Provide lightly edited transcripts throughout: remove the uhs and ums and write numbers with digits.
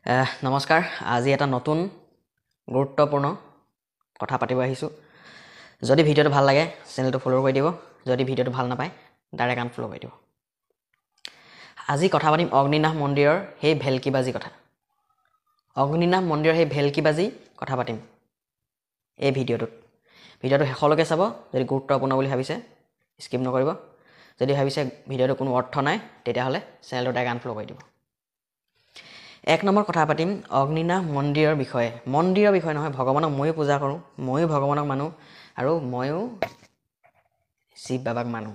নমস্কাৰ আজি এটা নতুন গুৰুত্বপূৰ্ণ কথা পাতিব আহিছোঁ যদি ভিডিঅ'টো ভাল লাগে চেনেলটো ফলো কৰি দিব যদি ভিডিঅ'টো ভাল নাপায় ডাইৰেক্ট আনফলো কৰি দিব আজি কথা পাতিম অগ্নিনাভ মন্দিৰৰ সেই ভেলকিবাজি কথা অগ্নিনাভ মন্দিৰৰ সেই ভেলকিবাজি কথা পাতিম এই ভিডিঅ'টো শেষলৈকে চাব যদি গুৰুত্বপূৰ্ণ বুলি ভাবিছে স্কিপ নকৰিব যদি ভাবিছে ভিডিঅ'টো কোনো অৰ্থ নাই তেতিয়াহ'লে চেনেলটো ডাইৰেক্ট আনফলো কৰি দিব এক নম্বৰ কথা পাতিম অগ্নিনাভ মন্দিৰৰ বিষয়ে নহয় ভগৱানক ময়ো পূজা কৰোঁ ময়ো ভগৱানক মানো আৰু ময়ো শিৱ বাবাক মানো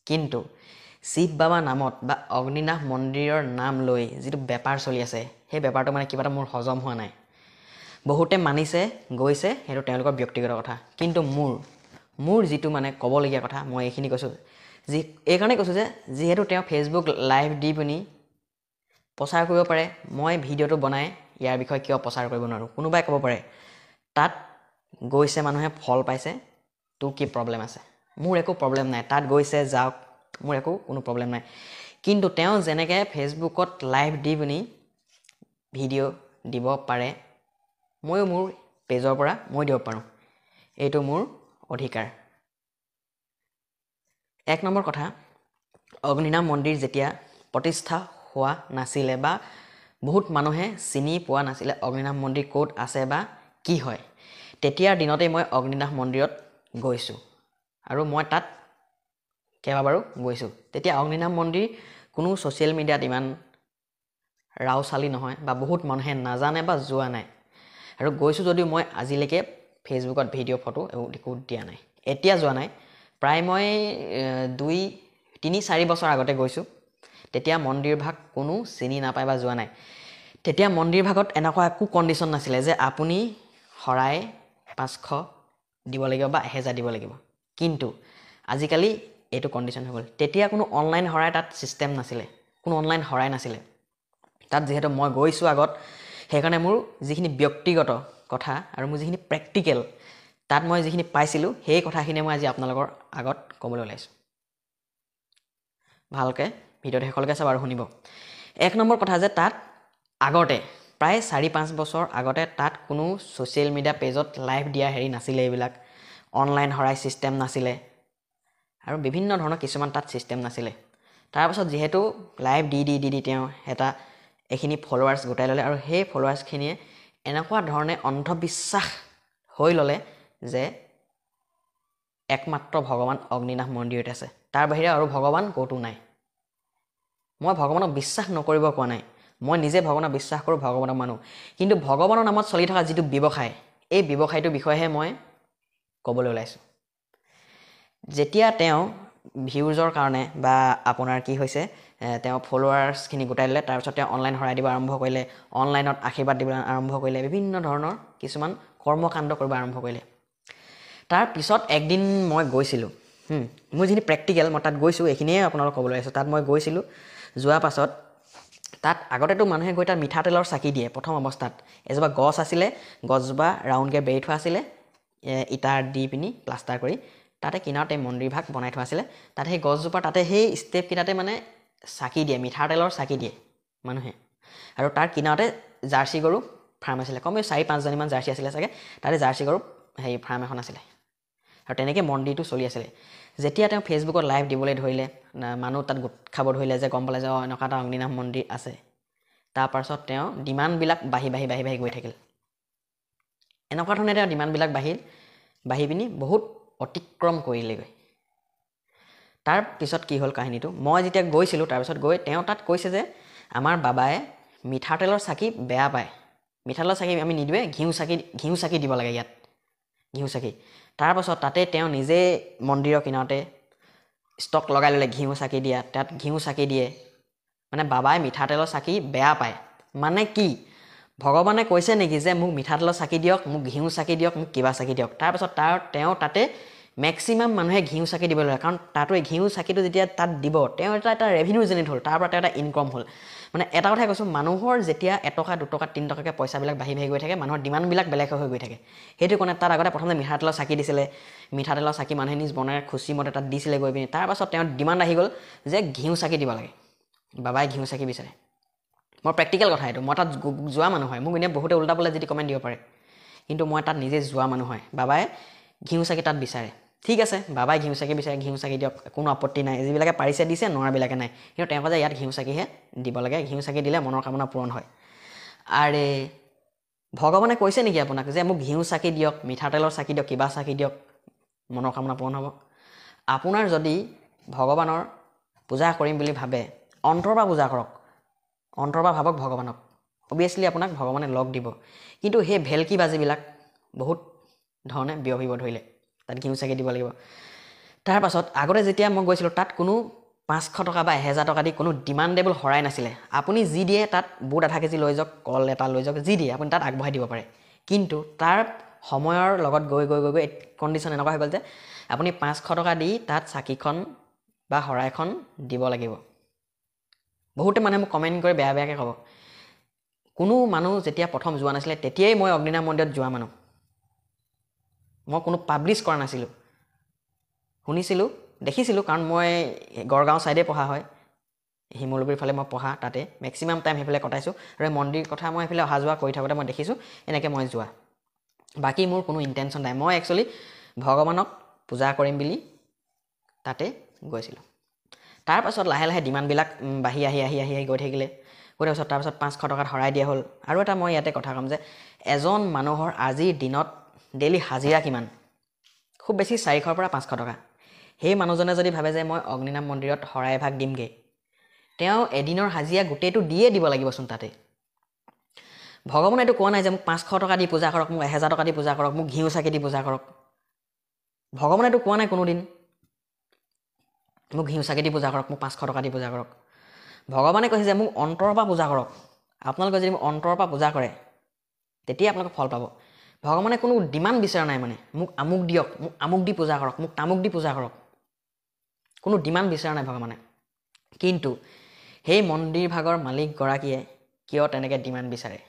কিন্তু শিৱ বাবা নামত বা অগ্নিনাভ মন্দিৰৰ নাম লৈ যিটো বেপাৰ চলি আছে সেই বেপাৰটো মানে কিবা এটা মোৰ হজম হোৱা নাই বহুতে মানিছে গৈছে সেইটো তেওঁলোকৰ ব্যক্তিগত কথা কিন্তু মোৰ যিটো মানে ক'বলগীয়া কথা মই এইখিনি কৈছোঁ এইকাৰণে কৈছোঁ যে যিহেতু তেওঁ ফেচবুক লাইভ দি পিনি প্ৰচাৰ কৰিব পাৰে মই ভিডিঅ'টো বনাই ইয়াৰ বিষয়ে কিয় প্ৰচাৰ কৰিব নোৱাৰোঁ কোনোবাই ক'ব পাৰে তাত গৈছে মানুহে ফল পাইছে তোৰ কি প্ৰব্লেম আছে মোৰ একো প্ৰব্লেম নাই তাত গৈছে যাওক মোৰ একো কোনো প্ৰব্লেম নাই কিন্তু তেওঁ যেনেকৈ ফেচবুকত লাইভ দি পিনি ভিডিঅ' দিব পাৰে ময়ো মোৰ পেজৰ পৰা মই দিব পাৰোঁ এইটো মোৰ অধিকাৰ এক নম্বৰ কথা অগ্নিনাভ মন্দিৰ যেতিয়া প্ৰতিষ্ঠা হোৱা নাছিলে বা বহুত মানুহে চিনি পোৱা নাছিলে অগ্নিনাভ মন্দিৰ ক'ত আছে বা কি হয় তেতিয়াৰ দিনতেই মই অগ্নিনাভ মন্দিৰত গৈছোঁ আৰু মই তাত কেইবাবাৰো গৈছোঁ তেতিয়া অগ্নিনাভ মন্দিৰ কোনো ছ'চিয়েল মিডিয়াত ইমান ৰাওচালি নহয় বা বহুত মানুহে নাজানে বা যোৱা নাই আৰু গৈছোঁ যদিও মই আজিলৈকে ফেচবুকত ভিডিঅ' ফটো একো দিয়া নাই এতিয়া যোৱা নাই প্ৰায় মই 2-3-4 বছৰ আগতে গৈছোঁ তেতিয়া মন্দিৰ ভাগ কোনো চিনি নাপায় বা যোৱা নাই তেতিয়া মন্দিৰ ভাগত এনেকুৱা একো কণ্ডিশ্যন নাছিলে যে আপুনি শৰাই 500 দিব লাগিব বা 1000 দিব লাগিব কিন্তু আজিকালি এইটো কণ্ডিশ্যন হৈ গ'ল তেতিয়া কোনো অনলাইন শৰাই তাত ছিষ্টেম নাছিলে কোনো অনলাইন শৰাই নাছিলে তাত যিহেতু মই গৈছোঁ আগত সেইকাৰণে মোৰ যিখিনি ব্যক্তিগত কথা আৰু মোৰ যিখিনি প্ৰেক্টিকেল তাত মই যিখিনি পাইছিলোঁ সেই কথাখিনি মই আজি আপোনালোকৰ আগত ক'বলৈ ওলাইছোঁ ভালকৈ ভিডিঅ'টো শেষলৈকে চাব আৰু শুনিব এক নম্বৰ কথা যে তাত আগতে প্ৰায় 4-5 বছৰ আগতে তাত কোনো ছ'চিয়েল মিডিয়া পেজত লাইভ দিয়া হেৰি নাছিলে এইবিলাক অনলাইন শৰাই ছিষ্টেম নাছিলে আৰু বিভিন্ন ধৰণৰ কিছুমান তাত ছিষ্টেম নাছিলে তাৰপাছত যিহেতু লাইভ দি তেওঁ এটা এইখিনি ফলোৱাৰ্ছ গোটাই ল'লে আৰু সেই ফলোৱাৰ্ছখিনিয়ে এনেকুৱা ধৰণে অন্ধবিশ্বাস হৈ ল'লে যে একমাত্ৰ ভগৱান অগ্নিনাভ মন্দিৰত আছে তাৰ বাহিৰে আৰু ভগৱান ক'তো নাই মই ভগৱানক বিশ্বাস নকৰিব কোৱা নাই মই নিজে ভগৱানক বিশ্বাস কৰোঁ ভগৱানক মানো কিন্তু ভগৱানৰ নামত চলি থকা যিটো ব্যৱসায় এই ব্যৱসায়টোৰ বিষয়েহে মই ক'বলৈ ওলাইছোঁ যেতিয়া তেওঁ ভিউজৰ কাৰণে বা আপোনাৰ কি হৈছে তেওঁ ফলোৱাৰ্ছখিনি গোটাই দিলে তাৰপিছত তেওঁ অনলাইন শৰাই দিব আৰম্ভ কৰিলে অনলাইনত আশীৰ্বাদ দিবলৈ আৰম্ভ কৰিলে বিভিন্ন ধৰণৰ কিছুমান কৰ্মকাণ্ড কৰিব আৰম্ভ কৰিলে তাৰপিছত একদিন মই গৈছিলোঁ মোৰ যিখিনি প্ৰেক্টিকেল মই তাত গৈছোঁ এইখিনিয়ে আপোনালোকক ক'বলৈ আহিছোঁ তাত মই গৈছিলোঁ যোৱা পাছত তাত আগতেতো মানুহে গৈ তাত মিঠাতেলৰ চাকি দিয়ে প্ৰথম অৱস্থাত এজোপা গছ আছিলে গছজোপা ৰাউণ্ডকৈ বেৰি থোৱা আছিলে ইটা দি পিনি প্লাষ্টাৰ কৰি তাতে কিনাৰতে মন্দিৰ ভাগ বনাই থোৱা আছিলে তাত সেই গছজোপা তাতে সেই ষ্টেপকেইটাতে মানে চাকি দিয়ে মিঠাতেলৰ চাকি দিয়ে মানুহে আৰু তাৰ কিনাৰতে জাৰ্চি গৰু ফাৰ্ম আছিলে কমেও 4-5জনীমান জাৰ্চি আছিলে চাগে তাতে জাৰ্চি গৰু সেই ফাৰ্ম এখন আছিলে আৰু তেনেকৈ মন্দিৰটো চলি আছিলে যেতিয়া তেওঁ ফেচবুকত লাইভ দিবলৈ ধৰিলে মানুহ তাত গোট খাব ধৰিলে যে গম পালে যে এনেকুৱা এটা অগ্নিনাভ মন্দিৰ আছে তাৰপাছত তেওঁ ডিমাণ্ডবিলাক বাঢ়ি গৈ থাকিল এনেকুৱা ধৰণে তেওঁ ডিমাণ্ডবিলাক বাঢ়ি পিনি বহুত অতিক্ৰম কৰিলেগৈ তাৰপিছত কি হ'ল কাহিনীটো মই যেতিয়া গৈছিলোঁ তাৰপিছত গৈ তেওঁ তাত কৈছে যে আমাৰ বাবাই মিঠাতেলৰ চাকি বেয়া পায় মিঠাতেলৰ চাকি আমি নিদিওঁৱে ঘিউ চাকি দিব লাগে ইয়াত ঘিউ চাকি তাৰপাছত তাতে তেওঁ নিজে মন্দিৰৰ কিনাৰতে ষ্টক লগাই ল'লে ঘিউ চাকি দিয়া তাত ঘিউ চাকি দিয়ে মানে বাবাই মিঠাতেলৰ চাকি বেয়া পায় মানে কি ভগৱানে কৈছে নেকি যে মোক মিঠাতেলৰ চাকি দিয়ক মোক ঘিউ চাকি দিয়ক মোক কিবা চাকি দিয়ক তাৰপাছত তেওঁ তাতে মেক্সিমাম মানুহে ঘিউ চাকি দিব লাগে কাৰণ তাতো এই ঘিউ চাকিটো যেতিয়া তাত দিব তেওঁ এটা ৰেভিনিউ জেনেৰেট হ'ল তাৰ পৰা তেওঁ এটা ইনকম হ'ল মানে এটা কথাই কৈছোঁ মানুহৰ যেতিয়া 1 টকা 2 টকা 3 টকাকৈ পইচাবিলাক বাঢ়ি গৈ থাকে মানুহৰ ডিমাণ্ডবিলাক বেলেগ হৈ গৈ থাকে সেইটো কাৰণে তাত আগতে প্ৰথমতে মিঠাতেলৰ চাকি দিছিলে মিঠাতেলৰ চাকি মানুহে নিজ বনাই খুচিমতে তাত দিছিলে গৈ পিনি তাৰপাছত তেওঁৰ ডিমাণ্ড আহি গ'ল যে ঘিউ চাকি দিব লাগে বাবাই ঘিউ চাকি বিচাৰে মই প্ৰেক্টিকেল কথা এইটো মই তাত যোৱা মানুহ হয় মোক এনেই বহুতে উল্টা পাল্টা যদি কমেণ্ট দিব পাৰে কিন্তু মই তাত নিজে যোৱা মানুহ হয় বাবাই ঘিউ চাকি তাত বিচাৰে ঠিক আছে বাবাই ঘিউ চাকি বিচাৰে ঘিউ চাকি দিয়ক কোনো আপত্তি নাই যিবিলাকে পাৰিছে দিছে নোৱাৰাবিলাকে নাই কিন্তু তেওঁ কয় যে ইয়াত ঘিউ চাকিহে দিব লাগে ঘিউ চাকি দিলে মনৰ কামনা পূৰণ হয় আৰে ভগৱানে কৈছে নেকি আপোনাক যে মোক ঘিউ চাকি দিয়ক মিঠাতেলৰ চাকি দিয়ক কিবা চাকি দিয়ক মনৰ কামনা পূৰণ হ'ব আপোনাৰ যদি ভগৱানৰ পূজা কৰিম বুলি ভাবে অন্তৰৰ পৰা পূজা কৰক অন্তৰৰ পৰা ভাবক ভগৱানক অবিয়াছলি আপোনাক ভগৱানে লগ দিব কিন্তু সেই ভেলকি বাজিবিলাক বহুত ধৰণে বিয়পিব ধৰিলে তাত ঘিউ চাকি দিব লাগিব তাৰ পাছত আগতে যেতিয়া মই গৈছিলোঁ তাত কোনো 500 টকা বা 1000 টকা দি কোনো ডিমাণ্ডেবল শৰাই নাছিলে আপুনি যি দিয়ে তাত বুট আধা কেজি লৈ যাওক কল এটা লৈ যাওক যি দিয়ে আপুনি তাত আগবঢ়াই দিব পাৰে কিন্তু তাৰ সময়ৰ লগত গৈ গৈ গৈ গৈ কণ্ডিশ্যন এনেকুৱা হৈ গ'ল যে আপুনি 500 টকা দি তাত চাকিখন বা শৰাইখন দিব লাগিব বহুতে মানে মোক কমেণ্ট কৰি বেয়া বেয়াকৈ ক'ব কোনো মানুহ যেতিয়া প্ৰথম যোৱা নাছিলে তেতিয়াই মই অগ্নিনাভ মন্দিৰত যোৱা মানুহ মই কোনো পাব্লিছ কৰা নাছিলোঁ শুনিছিলোঁ দেখিছিলোঁ কাৰণ মই গড়গাঁও ছাইডে পঢ়া হয় শিমলুগুৰিৰ ফালে মই পঢ়া তাতে মেক্সিমাম টাইম সেইফালে কটাইছোঁ আৰু মন্দিৰ কথা মই সেইফালে অহা যোৱা কৰি থাকোঁতে মই দেখিছোঁ এনেকৈ মই যোৱা বাকী মোৰ কোনো ইণ্টেনশ্যন নাই মই একচুৱেলি ভগৱানক পূজা কৰিম বুলি তাতে গৈছিলোঁ তাৰপাছত লাহে লাহে ডিমাণ্ডবিলাক বাঢ়ি আহি গৈ থাকিলে গৈ তাৰপিছত 500 টকাত শৰাই দিয়া হ'ল আৰু এটা মই ইয়াতে কথা ক'ম যে এজন মানুহৰ আজিৰ দিনত ডেইলি হাজিৰা কিমান খুব বেছি 400 পৰা 500 টকা সেই মানুহজনে যদি ভাবে যে মই অগ্নিনাভ মন্দিৰত শৰাই এভাগ দিমগৈ তেওঁ এদিনৰ হাজিৰা গোটেইটো দিয়ে দিব লাগিবচোন তাতে ভগৱানে এইটো কোৱা নাই যে মোক 500 টকা দি পূজা কৰক মোক 1000 টকা দি পূজা কৰক মোক ঘিউ চাকি দি পূজা কৰক ভগৱানে এইটো কোৱা নাই কোনোদিন মোক ঘিউ চাকি দি পূজা কৰক মোক 500 টকা দি পূজা কৰক ভগৱানে কৈছে যে মোক অন্তৰৰ পৰা পূজা কৰক আপোনালোকে যদি মোক অন্তৰৰ পৰা পূজা কৰে তেতিয়া আপোনালোকে ফল পাব ভগৱানে কোনো ডিমাণ্ড বিচৰা নাই মানে মোক আমুক দিয়ক মোক আমুক দি পূজা কৰক মোক তামুক দি পূজা কৰক কোনো ডিমাণ্ড বিচৰা নাই ভগৱানে কিন্তু সেই মন্দিৰ ভাগৰ মালিকগৰাকীয়ে কিয় তেনেকৈ ডিমাণ্ড বিচাৰে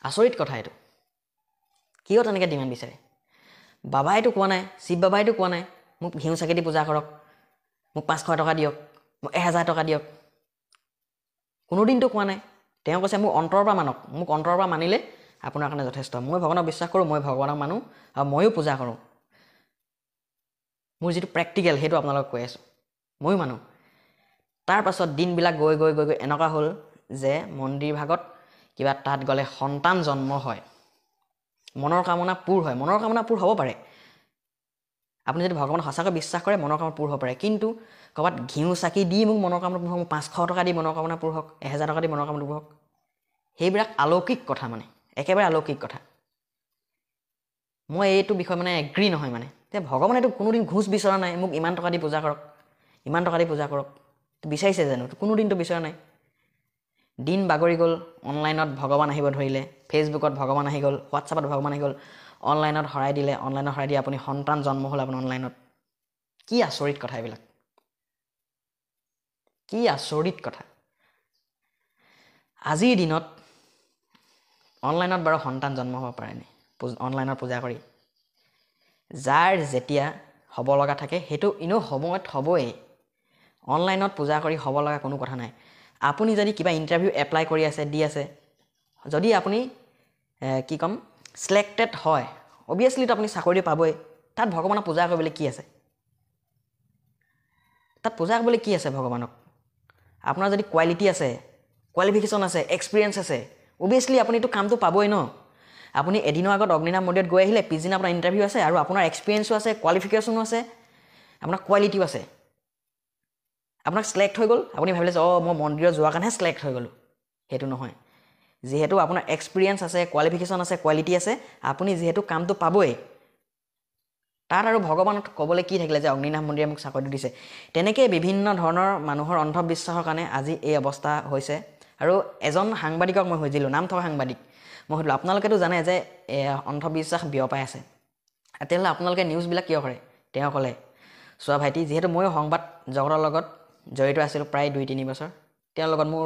আচৰিত কথা এইটো কিয় তেনেকৈ ডিমাণ্ড বিচাৰে বাবাইতো কোৱা নাই শিৱ বাবাইতো কোৱা নাই মোক ঘিউ চাকি দি পূজা কৰক মোক 500 টকা দিয়ক মোক 1000 টকা দিয়ক কোনোদিনটো কোৱা নাই তেওঁ কৈছে মোক অন্তৰৰ পৰা মানক মোক অন্তৰৰ পৰা মানিলে আপোনাৰ কাৰণে যথেষ্ট মই ভগৱানক বিশ্বাস কৰোঁ মই ভগৱানক মানো আৰু ময়ো পূজা কৰোঁ মোৰ যিটো প্ৰেক্টিকেল সেইটো আপোনালোকক কৈ আছোঁ ময়ো মানো তাৰপাছত দিনবিলাক গৈ গৈ গৈ গৈ এনেকুৱা হ'ল যে মন্দিৰ ভাগত কিবা তাত গ'লে সন্তান জন্ম হয় মনৰ কামনা পূৰ হয় মনৰ কামনা পূৰ হ'ব পাৰে আপুনি যদি ভগৱানক সঁচাকৈ বিশ্বাস কৰে মনৰ কামনা পূৰ হ'ব পাৰে কিন্তু ক'ৰবাত ঘিউ চাকি দি মোক মনৰ কামনা পূৰ হওক 500 টকা দি মনৰ কামনা পূৰ হওক 1000 টকা দি মনৰ কামনা পূৰ হওক সেইবিলাক অলৌকিক কথা মানে একেবাৰে অলৌকিক কথা মই এইটো বিষয় মানে এগ্ৰী নহয় মানে যে ভগৱানে এইটো কোনোদিন ঘোচ বিচৰা নাই মোক ইমান টকা দি পূজা কৰক ইমান টকা দি পূজা কৰক বিচাৰিছে জানো কোনোদিনটো বিচৰা নাই দিন বাগৰি গ'ল অনলাইনত ভগৱান আহিব ধৰিলে ফেচবুকত ভগৱান আহি গ'ল হোৱাটছআপত ভগৱান আহি গ'ল অনলাইনত শৰাই দিলে অনলাইনত শৰাই দি আপুনি সন্তান জন্ম হ'ল আপোনাৰ অনলাইনত কি আচৰিত কথা এইবিলাক কি আচৰিত কথা আজিৰ দিনত অনলাইনত বাৰু সন্তান জন্ম হ'ব পাৰেনে অনলাইনত পূজা কৰি যাৰ যেতিয়া হ'ব লগা থাকে সেইটো এনেও সময়ত হ'বই অনলাইনত পূজা কৰি হ'ব লগা কোনো কথা নাই আপুনি যদি কিবা ইণ্টাৰভিউ এপ্লাই কৰি আছে দি আছে যদি আপুনি কি ক'ম ছিলেক্টেড হয় অবিয়াছলিতো আপুনি চাকৰি পাবই তাত ভগৱানক পূজা কৰিবলৈ কি আছে তাত পূজা কৰিবলৈ কি আছে ভগৱানক আপোনাৰ যদি কোৱালিটি আছে কোৱালিফিকেশ্যন আছে এক্সপিৰিয়েঞ্চ আছে অবিয়াছলি আপুনিতো কামটো পাবই ন আপুনি এদিনৰ আগত অগ্নিনাভ মন্দিৰত গৈ আহিলে পিছদিনা আপোনাৰ ইণ্টাৰভিউ আছে আৰু আপোনাৰ এক্সপিৰিয়েঞ্চো আছে কোৱালিফিকেশ্যনো আছে আপোনাৰ কোৱালিটিও আছে আপোনাক ছিলেক্ট হৈ গ'ল আপুনি ভাবিলে যে মই মন্দিৰত যোৱাৰ কাৰণেহে ছিলেক্ট হৈ গ'লোঁ সেইটো নহয় যিহেতু আপোনাৰ এক্সপিৰিয়েঞ্চ আছে কোৱালিফিকেশ্যন আছে কোৱালিটি আছে আপুনি যিহেতু কামটো পাবই তাত আৰু ভগৱানক ক'বলৈ কি থাকিলে যে অগ্নিনাভ মন্দিৰে মোক চাকৰিটো দিছে তেনেকৈ বিভিন্ন ধৰণৰ মানুহৰ অন্ধবিশ্বাসৰ কাৰণে আজি এই অৱস্থা হৈছে আৰু এজন সাংবাদিকক মই সুধিলোঁ নাম থকা সাংবাদিক মই সুধিলোঁ আপোনালোকেতো জানে যে অন্ধবিশ্বাস বিয়পাই আছে তেতিয়াহ'লে আপোনালোকে নিউজবিলাক কিয় কৰে তেওঁ ক'লে চোৱা ভাইটি যিহেতু ময়ো সংবাদ জগতৰ লগত জড়িত আছিলোঁ প্ৰায় 2-3 বছৰ তেওঁৰ লগত মোৰ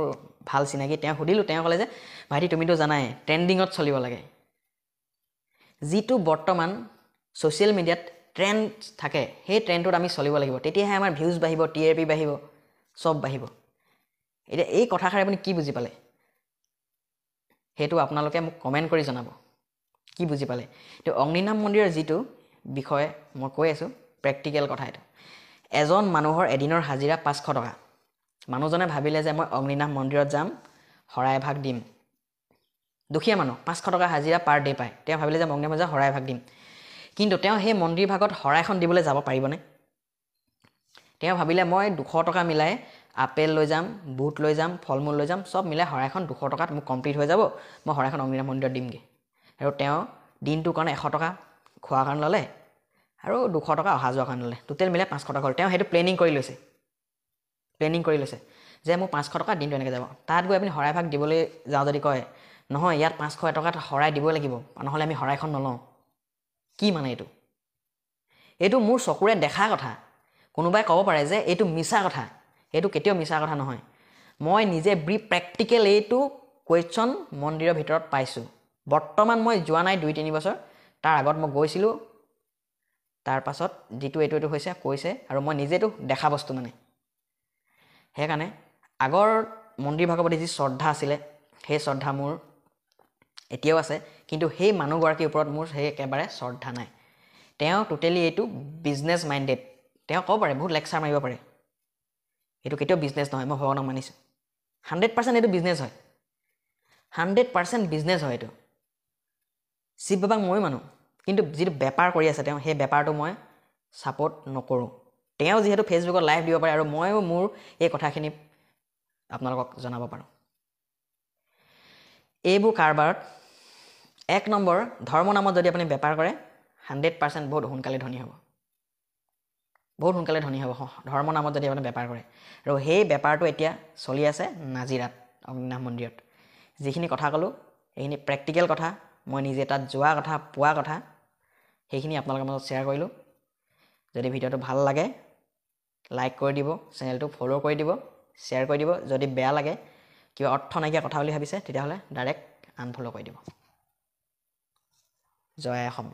ভাল চিনাকি তেওঁ সুধিলোঁ তেওঁ ক'লে যে ভাইটি তুমিতো জানাই ট্ৰেণ্ডিঙত চলিব লাগে যিটো বৰ্তমান ছ'চিয়েল মিডিয়াত ট্ৰেণ্ড থাকে সেই ট্ৰেণ্ডটোত আমি চলিব লাগিব তেতিয়াহে আমাৰ ভিউজ বাঢ়িব TRP বাঢ়িব চব বাঢ়িব এতিয়া এই কথাষাৰে আপুনি কি বুজি পালে সেইটো আপোনালোকে মোক কমেণ্ট কৰি জনাব কি বুজি পালে তো অগ্নিনাভ মন্দিৰৰ যিটো বিষয় মই কৈ আছোঁ প্ৰেক্টিকেল কথা এইটো এজন মানুহৰ এদিনৰ হাজিৰা 500 টকা মানুহজনে ভাবিলে যে মই অগ্নিনাভ মন্দিৰত যাম শৰাই ভাগ দিম দুখীয়া মানুহ 500 টকা হাজিৰা পাৰ ডে পায় তেওঁ ভাবিলে যে অগ্নিনাভ মন্দিৰত শৰাই ভাগ দিম কিন্তু তেওঁ সেই মন্দিৰ ভাগত শৰাইখন দিবলৈ যাব পাৰিবনে তেওঁ ভাবিলে মই 200 টকা মিলাই আপেল লৈ যাম বুট লৈ যাম ফল মূল লৈ যাম সব মিলাই শৰাইখন 200 টকাত মোক কমপ্লিট হৈ যাব মই শৰাইখন অগ্নিনাভ মন্দিৰত দিমগৈ আৰু তেওঁ দিনটোৰ কাৰণে 100 টকা খোৱাৰ কাৰণে ল'লে আৰু 200 টকা অহা যোৱাৰ কাৰণে ল'লে টোটেল মিলাই 500 টকা হ'ল তেওঁ সেইটো প্লেনিং কৰি লৈছে যে মোৰ 500 টকা দিনটো এনেকৈ যাব তাত গৈ আপুনি শৰাই ভাগ দিবলৈ যাওঁ যদি কয় নহয় ইয়াত 500 টকাত শৰাই দিবই লাগিব নহ'লে আমি শৰাইখন নলওঁ কি মানে এইটো মোৰ চকুৰে দেখা কথা কোনোবাই ক'ব পাৰে যে এইটো মিছা কথা এইটো কেতিয়াও মিছা কথা নহয় মই নিজে প্ৰেক্টিকেল এইটো কুৱেশ্যন মন্দিৰৰ ভিতৰত পাইছোঁ বৰ্তমান মই যোৱা নাই 2-3 বছৰ তাৰ আগত মই গৈছিলোঁ তাৰ পাছত যিটো এইটো হৈছে কৈছে আৰু মই নিজেতো দেখা বস্তু মানে সেইকাৰণে আগৰ মন্দিৰ ভাগৰ প্ৰতি যি শ্ৰদ্ধা আছিলে সেই শ্ৰদ্ধা মোৰ এতিয়াও আছে কিন্তু সেই মানুহগৰাকীৰ ওপৰত মোৰ সেই একেবাৰে শ্ৰদ্ধা নাই তেওঁ টোটেলি এইটো বিজনেছ মাইণ্ডেড তেওঁ ক'ব পাৰে বহুত লেকচাৰ মাৰিব পাৰে এইটো কেতিয়াও বিজনেছ নহয় মই ভগৱানক মানিছোঁ 100% এইটো বিজনেছ হয় 100% বিজনেছ হয় এইটো শিৱ বাবাক মই মানো কিন্তু যিটো বেপাৰ কৰি আছে তেওঁ সেই বেপাৰটো মই ছাপোৰ্ট নকৰোঁ তেওঁ যিহেতু ফেচবুকত লাইভ দিব পাৰে আৰু ময়ো মোৰ এই কথাখিনি আপোনালোকক জনাব পাৰোঁ এইবোৰ কাৰবাৰত 1 নম্বৰ ধৰ্ম নামত যদি আপুনি বেপাৰ কৰে 100% বহুত সোনকালে ধনী হ'ব ধৰ্ম নামত যদি আপুনি বেপাৰ কৰে আৰু সেই বেপাৰটো এতিয়া চলি আছে নাজিৰাত অগ্নিনাভ মন্দিৰত যিখিনি কথা ক'লোঁ এইখিনি প্ৰেক্টিকেল কথা মই নিজে তাত যোৱা কথা পোৱা কথা সেইখিনি আপোনালোকৰ মাজত শ্বেয়াৰ কৰিলোঁ যদি ভিডিঅ'টো ভাল লাগে লাইক কৰি দিব চেনেলটো ফ'ল' কৰি দিব শ্বেয়াৰ কৰি দিব যদি বেয়া লাগে কিবা অৰ্থ নাইকিয়া কথা বুলি ভাবিছে তেতিয়াহ'লে ডাইৰেক্ট আনফ'ল' কৰি দিব জয় অসম